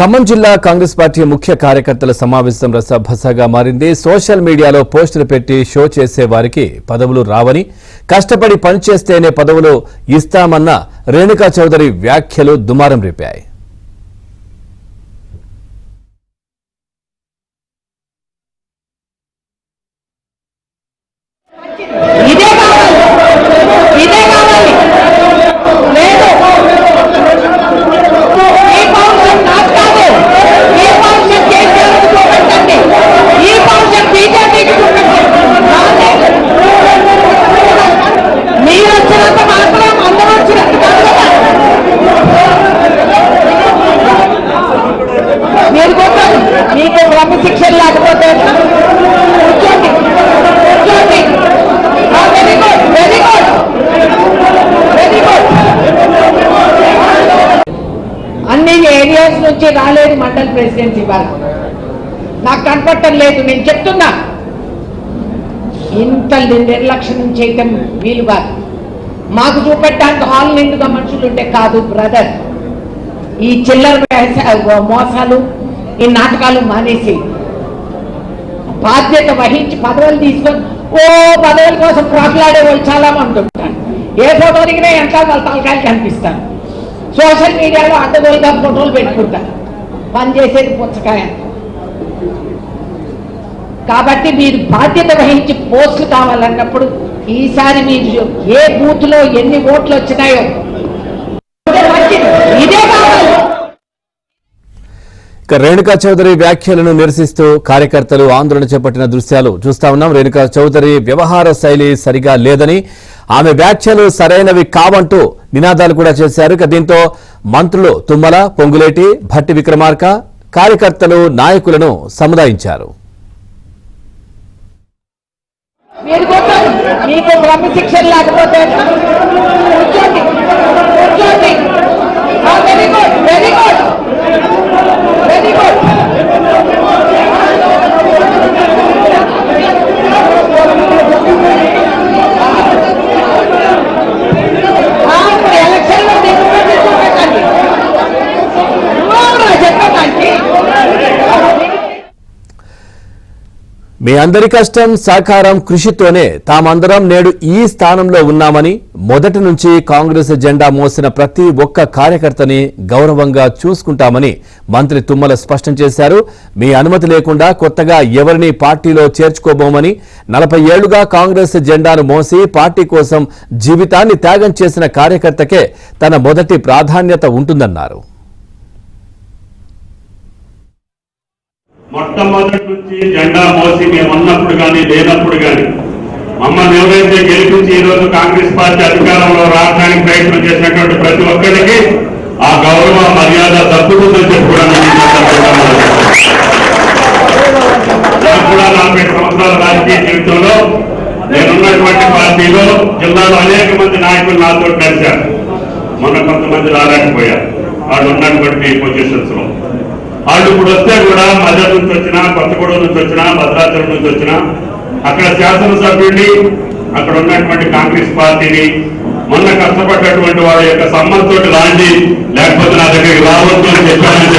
ఖమ్మం జిల్లా కాంగ్రెస్ పార్టీ ముఖ్య కార్యకర్తల సమావేశం రసభసగా మారింది. సోషల్ మీడియాలో పోస్టులు పెట్టి షో చేసే వారికి పదవులు రావని, కష్టపడి పనిచేస్తేనే పదవులు ఇస్తామన్న రేణుకా చౌదరి వ్యాఖ్యలు దుమారం రేపాయి. క్రమశిక్షణ లేకపోతే అన్ని ఏరియాస్ నుంచి రాలేదు మండల్ ప్రెసిడెంట్ ఇవాళ నాకు కనపడటం లేదు. నేను చెప్తున్నా, ఇంత నిర్లక్ష్యం చేయటం వీలు కాదు. మాకు చూపెట్టడానికి హాల్ నిండుగా మనుషులు ఉంటే కాదు బ్రదర్. ఈ చిల్లర మోసాలు, ఈ నాటకాలు మానేసి బాధ్యత వహించి పదవులు తీసుకొని పదవుల కోసం ప్రాకులాడే వాళ్ళు చాలా మంది ఉంటారు. ఏ ఫోటో దిగినా ఎంత వాళ్ళ తలకాయలు కనిపిస్తారు. సోషల్ మీడియాలో అడ్డగోలుగా ఫోటోలు పెట్టుకుంటారు. పనిచేసేది పుచ్చకాయ. కాబట్టి మీరు బాధ్యత వహించి పోస్టులు కావాలన్నప్పుడు ఈసారి మీరు ఏ బూత్ లో ఎన్ని ఓట్లు వచ్చినాయో ఇదే కావాలి. రేణుకా చౌదరి వ్యాఖ్యలను నిరసిస్తూ కార్యకర్తలు ఆందోళన చేపట్టిన దృశ్యాలు చూస్తా ఉన్నాం. రేణుకా చౌదరి వ్యవహార శైలి సరిగా లేదని, ఆమె వ్యాఖ్యలు సరైనవి కావంటూ నినాదాలు కూడా చేశారు. దీంతో మంత్రులు తుమ్మల, పొంగులేటి, భట్టి విక్రమార్క కార్యకర్తలు నాయకులను సముదాయించారు. మీకు క్రమశిక్షణ లేకపోతే very good very good very good. Election లో చెప్పండి. మీ అందరి కష్టం సాకారం కృషితోనే తామందరం నేడు ఈ స్థానంలో ఉన్నామని, మొదటి నుంచి కాంగ్రెస్ జెండా మోసిన ప్రతి ఒక్క కార్యకర్తని గౌరవంగా చూసుకుంటామని మంత్రి తుమ్మల స్పష్టం చేశారు. మీ అనుమతి లేకుండా కొత్తగా ఎవరిని పార్టీలో చేర్చుకోబోమని, 40 ఏళ్లుగా కాంగ్రెస్ జెండాను మోసి పార్టీ కోసం జీవితాన్ని త్యాగం చేసిన కార్యకర్తకే తన మొదటి ప్రాధాన్యత ఉంటుందన్నారు. మొట్టమొదటి నుంచి జెండా మోసి మేము ఉన్నప్పుడు కానీ లేనప్పుడు కానీ మమ్మల్ని ఎవరైతే గెలిపించి ఈరోజు కాంగ్రెస్ పార్టీ అధికారంలో రావడానికి ప్రయత్నం చేసినటువంటి ప్రతి ఒక్కరికి ఆ గౌరవ మర్యాద దక్కుతుందని చెప్పి కూడా నాకు కూడా 40 సంవత్సరాల రాజకీయ జీవితంలో నేనున్నటువంటి పార్టీలో జిల్లాలో అనేక మంది నాయకులు నాతో కలిశారు. మొన్న కొంతమంది రాలేకపోయారు వాళ్ళు ఉన్నటువంటి పొజిషన్స్ లో. వాళ్ళు ఇప్పుడు వస్తే కూడా మదర్ నుంచి వచ్చినా, కొత్తగూడెం నుంచి వచ్చినా, భద్రాచలం నుంచి వచ్చినా అక్కడ శాసనసభ్యుడిని, అక్కడ ఉన్నటువంటి కాంగ్రెస్ పార్టీని మొన్న కష్టపడ్డటువంటి వాళ్ళ యొక్క సమ్మతితో రాండి, లేకపోతే నా దగ్గరికి రావద్దు అని చెప్పానని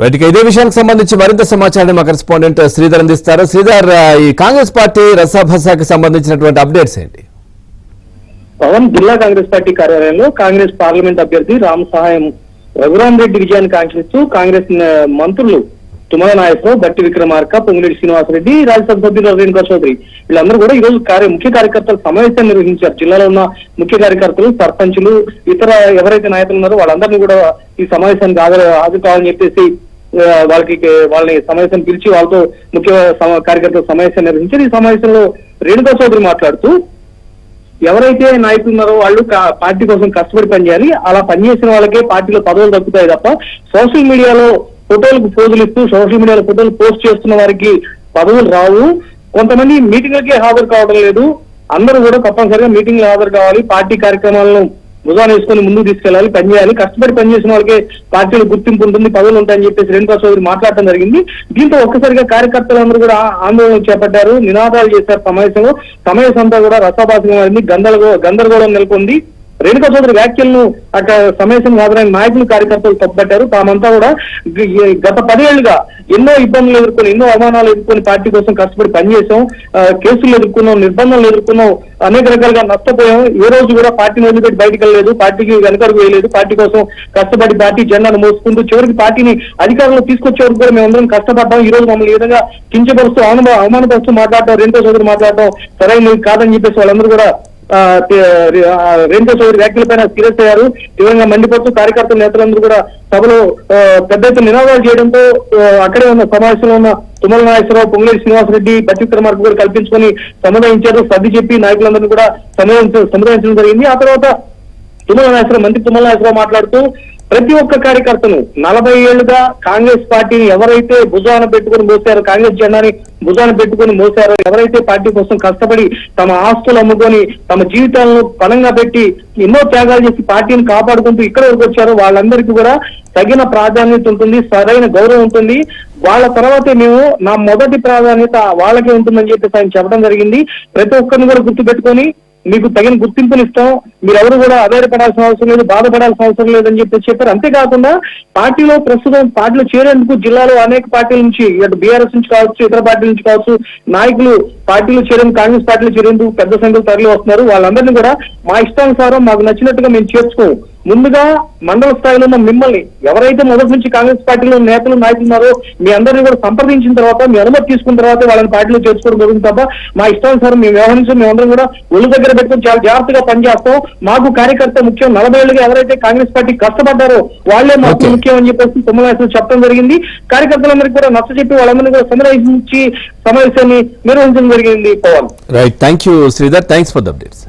వాటికి ఇదే విషయానికి సంబంధించి మరింత సమాచారం మా కరెస్పాండెంట్ శ్రీధర్ అందిస్తారు. శ్రీధర్, ఈ కాంగ్రెస్ పార్టీ రసాభసాకి సంబంధించినటువంటి అప్డేట్స్ ఏంటి? పవన్ జిల్లా కాంగ్రెస్ పార్టీ కార్యాలయంలో కాంగ్రెస్ పార్లమెంట్ అభ్యర్థి రామ్ సహాయం రఘురామ్ రెడ్డి విజయాన్ని కాంక్షిస్తూ కాంగ్రెస్ మంత్రులు తుమ్మల నాయకరావు, భట్టి విక్రమార్క, పొంగులేటి శ్రీనివాసరెడ్డి, రాజ్యసభ సభ్యులు రేణుకా చౌదరి వీళ్ళందరూ కూడా ఈ రోజు ముఖ్య కార్యకర్తల సమావేశాన్ని నిర్వహించారు. జిల్లాలో ఉన్న ముఖ్య కార్యకర్తలు, సర్పంచులు, ఇతర ఎవరైతే నాయకులు ఉన్నారో వాళ్ళందరినీ కూడా ఈ సమావేశానికి హాజరు కావాలని చెప్పేసి వాళ్ళని సమావేశం పిలిచి వాళ్ళతో ముఖ్య కార్యకర్తల సమావేశాన్ని నిర్వహించారు. ఈ సమావేశంలో రేణుకా చౌదరి మాట్లాడుతూ ఎవరైతే నాయకులు ఉన్నారో వాళ్ళు పార్టీ కోసం కష్టపడి పనిచేయాలి, అలా పనిచేసిన వాళ్ళకే పార్టీలో పదవులు దక్కుతాయి తప్ప సోషల్ మీడియాలో ఫోటోలకు పోజులు ఇస్తూ సోషల్ మీడియాలో ఫోటోలు పోస్ట్ చేస్తున్న వారికి పదవులు రావు. కొంతమంది మీటింగ్లకే హాజరు కావడం లేదు. అందరూ కూడా తప్పనిసరిగా మీటింగ్లు హాజరు కావాలి, పార్టీ కార్యక్రమాలను భుజాన్ని వేసుకొని ముందుకు తీసుకెళ్లాలి, పనిచేయాలి. కష్టపడి పనిచేసిన వాళ్ళకే పార్టీలో గుర్తింపు ఉంటుంది, పదవులు ఉంటాయని చెప్పేసి రేణుకా చౌదరి మాట్లాడటం జరిగింది. దీంతో ఒక్కసారిగా కార్యకర్తలందరూ కూడా ఆందోళన చేపట్టారు, నినాదాలు చేశారు. సమావేశం అంతా కూడా రసాభాసంగా మారింది, గందరగోళం నెలకొంది. రేణుకా చౌదరి వ్యాఖ్యలను అక్కడ సమావేశం హాజరైన నాయకులు కార్యకర్తలు తప్పుపట్టారు. తామంతా కూడా గత 10 ఏళ్లుగా ఎన్నో ఇబ్బందులు ఎదుర్కొని, ఎన్నో అవమానాలు ఎదుర్కొని పార్టీ కోసం కష్టపడి పనిచేసాం, కేసులు ఎదుర్కొన్నాం, నిర్బంధాలు ఎదుర్కొన్నాం, అనేక రకాలుగా నష్టపోయాం. ఏ రోజు కూడా పార్టీని వదిలిపెట్టి బయటకు వెళ్ళలేదు, పార్టీకి వెనకడుగు వేయలేదు, పార్టీ కోసం కష్టపడి పార్టీ జెండాను మోసుకుంటూ చివరికి పార్టీని అధికారంలో తీసుకొచ్చే వరకు కూడా మేమందరం కష్టపడ్డాం. ఈ రోజు మమ్మల్ని ఈ విధంగా కించపరుస్తూ అవమానపరుస్తూ మాట్లాడటం, రేణుకా చౌదరి మాట్లాడటం సరైనది కాదని చెప్పేసి వాళ్ళందరూ కూడా రేణుకా చౌదరి వ్యాఖ్యలపైన సీరియస్ అయ్యారు. తీవ్రంగా మండిపోతూ కార్యకర్తల నేతలందరూ కూడా సభలో పెద్ద ఎత్తున నినాదాలు చేయడంతో అక్కడే ఉన్న సమావేశంలో ఉన్న తుమ్మల నాగేశ్వరరావు, పొంగులేటి శ్రీనివాసరెడ్డి, బట్టి విక్రమార్క కూడా కల్పించుకొని సముదాయించారు. సర్ది చెప్పి నాయకులందరినీ కూడా సముదాయించడం జరిగింది. ఆ తర్వాత మంత్రి తుమ్మల నాగేశ్వరరావు మాట్లాడుతూ ప్రతి ఒక్క కార్యకర్తను 40 ఏళ్లుగా కాంగ్రెస్ పార్టీని ఎవరైతే భుజాన పెట్టుకుని మోసారో, కాంగ్రెస్ జెండాని భుజాన పెట్టుకుని మోసారో, ఎవరైతే పార్టీ కోసం కష్టపడి తమ ఆస్తులు అమ్ముకొని తమ జీవితాలను పణంగా పెట్టి ఎన్నో త్యాగాలు చేసి పార్టీని కాపాడుకుంటూ ఇక్కడ వరకు వచ్చారో వాళ్ళందరికీ కూడా తగిన ప్రాధాన్యత ఉంటుంది, సరైన గౌరవం ఉంటుంది. వాళ్ళ తర్వాతే మేము నా మొదటి ప్రాధాన్యత వాళ్ళకే ఉంటుందని చెప్పేసి ఆయన చెప్పడం జరిగింది. ప్రతి ఒక్కరిని కూడా గుర్తుపెట్టుకొని మీకు తగిన గుర్తింపునిస్తాం, మీరెవరు కూడా ఆధారపడాల్సిన అవసరం లేదు, బాధపడాల్సిన అవసరం లేదని చెప్పారు. అంతేకాకుండా పార్టీలో ప్రస్తుతం పార్టీలో చేరేందుకు జిల్లాలో అనేక పార్టీల నుంచి, అటు బీఆర్ఎస్ నుంచి కావచ్చు, ఇతర పార్టీల నుంచి కావచ్చు, నాయకులు పార్టీలో చేరేందుకు, కాంగ్రెస్ పార్టీలో చేరేందుకు పెద్ద సంఖ్యలో తరలి వస్తున్నారు. వాళ్ళందరినీ కూడా మా ఇష్టానుసారం మాకు నచ్చినట్టుగా మేము చేర్చుకోము. ముందుగా మండల స్థాయిలో ఉన్న మిమ్మల్ని ఎవరైతే మొదటి నుంచి కాంగ్రెస్ పార్టీలో నేతలు, నాయకులు ఉన్నారో మీ అందరినీ కూడా సంప్రదించిన తర్వాత, మీ అనుమతి తీసుకున్న తర్వాత వాళ్ళని పార్టీలో చేర్చుకోవడం జరుగుతుంది తప్ప మా ఇష్టానుసారం మేము వ్యవహరించాం. మేమందరం కూడా ఒళ్ళు దగ్గర పెట్టుకుని చాలా జాగ్రత్తగా పనిచేస్తాం. మాకు కార్యకర్త ముఖ్యం. 40 ఏళ్ళుగా ఎవరైతే కాంగ్రెస్ పార్టీ కష్టపడ్డారో వాళ్ళే మాకు ముఖ్యం అని చెప్పేసి తుమ్మల నాగేశ్వరరావు చెప్పడం జరిగింది. కార్యకర్తలందరికీ కూడా నచ్చజెప్పి వాళ్ళందరినీ కూడా సమావేశాన్ని నిర్వహించడం జరిగింది. Pavan, right, thank you Sridhar, thanks for the updates.